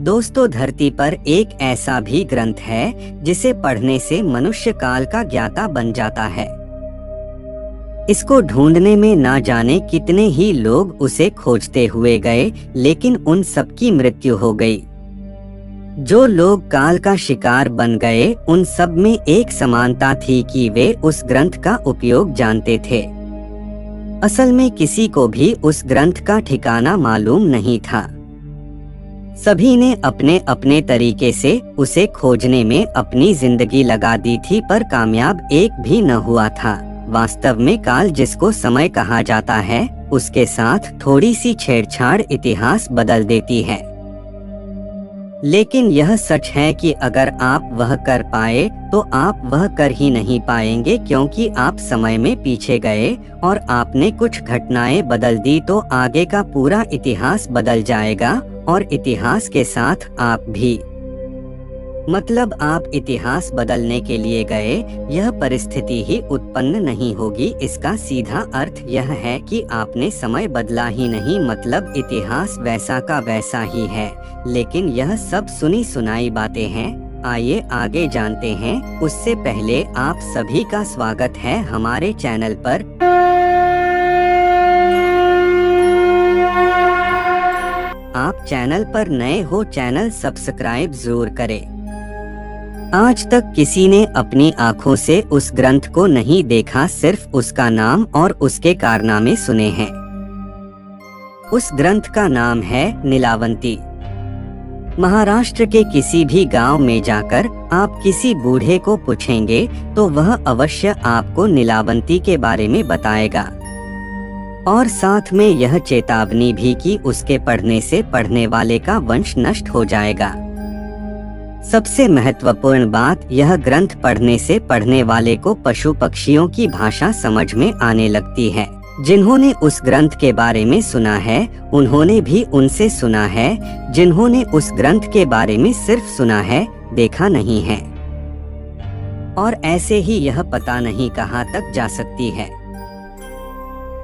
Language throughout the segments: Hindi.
दोस्तों, धरती पर एक ऐसा भी ग्रंथ है जिसे पढ़ने से मनुष्य काल का ज्ञाता बन जाता है। इसको ढूंढने में ना जाने कितने ही लोग उसे खोजते हुए गए, लेकिन उन सबकी मृत्यु हो गई। जो लोग काल का शिकार बन गए, उन सब में एक समानता थी कि वे उस ग्रंथ का उपयोग जानते थे। असल में किसी को भी उस ग्रंथ का ठिकाना मालूम नहीं था। सभी ने अपने अपने तरीके से उसे खोजने में अपनी जिंदगी लगा दी थी, पर कामयाब एक भी न हुआ था। वास्तव में काल, जिसको समय कहा जाता है, उसके साथ थोड़ी सी छेड़छाड़ इतिहास बदल देती है। लेकिन यह सच है कि अगर आप वह कर पाए तो आप वह कर ही नहीं पाएंगे, क्योंकि आप समय में पीछे गए और आपने कुछ घटनाएं बदल दी तो आगे का पूरा इतिहास बदल जाएगा और इतिहास के साथ आप भी। मतलब आप इतिहास बदलने के लिए गए, यह परिस्थिति ही उत्पन्न नहीं होगी। इसका सीधा अर्थ यह है कि आपने समय बदला ही नहीं, मतलब इतिहास वैसा का वैसा ही है। लेकिन यह सब सुनी सुनाई बातें हैं। आइए आगे जानते हैं। उससे पहले आप सभी का स्वागत है हमारे चैनल पर। आप चैनल पर नए हो, चैनल सब्सक्राइब जरूर करें। आज तक किसी ने अपनी आंखों से उस ग्रंथ को नहीं देखा, सिर्फ उसका नाम और उसके कारनामे सुने हैं। उस ग्रंथ का नाम है नीलावंती। महाराष्ट्र के किसी भी गांव में जाकर आप किसी बूढ़े को पूछेंगे तो वह अवश्य आपको नीलावंती के बारे में बताएगा, और साथ में यह चेतावनी भी कि उसके पढ़ने से पढ़ने वाले का वंश नष्ट हो जाएगा। सबसे महत्वपूर्ण बात, यह ग्रंथ पढ़ने से पढ़ने वाले को पशु पक्षियों की भाषा समझ में आने लगती है। जिन्होंने उस ग्रंथ के बारे में सुना है, उन्होंने भी उनसे सुना है। जिन्होंने उस ग्रंथ के बारे में सिर्फ सुना है, देखा नहीं है, और ऐसे ही यह पता नहीं कहाँ तक जा सकती है।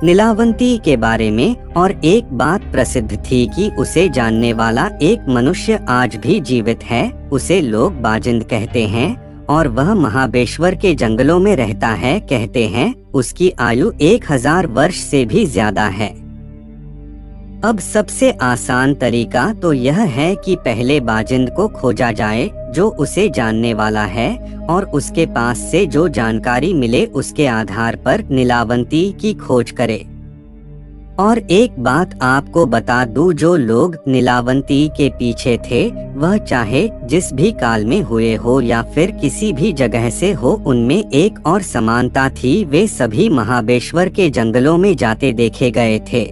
नीलावंती के बारे में और एक बात प्रसिद्ध थी कि उसे जानने वाला एक मनुष्य आज भी जीवित है। उसे लोग बाजिंद कहते हैं और वह महाबेश्वर के जंगलों में रहता है। कहते हैं उसकी आयु 1000 वर्ष से भी ज्यादा है। अब सबसे आसान तरीका तो यह है कि पहले बाजिंद को खोजा जाए जो उसे जानने वाला है, और उसके पास से जो जानकारी मिले उसके आधार पर नीलावंती की खोज करे। और एक बात आपको बता दूं, जो लोग नीलावंती के पीछे थे, वह चाहे जिस भी काल में हुए हो या फिर किसी भी जगह से हो, उनमें एक और समानता थी। वे सभी महाबेश्वर के जंगलों में जाते देखे गए थे।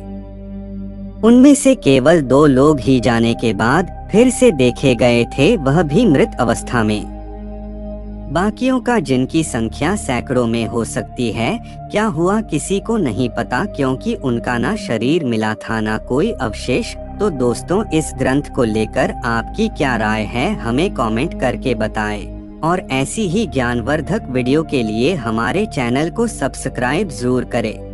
उनमें से केवल 2 लोग ही जाने के बाद फिर से देखे गए थे, वह भी मृत अवस्था में। बाकियों का, जिनकी संख्या सैकड़ों में हो सकती है, क्या हुआ किसी को नहीं पता, क्योंकि उनका ना शरीर मिला था ना कोई अवशेष। तो दोस्तों, इस ग्रंथ को लेकर आपकी क्या राय है, हमें कमेंट करके बताएं। और ऐसी ही ज्ञानवर्धक वीडियो के लिए हमारे चैनल को सब्सक्राइब जरूर करें।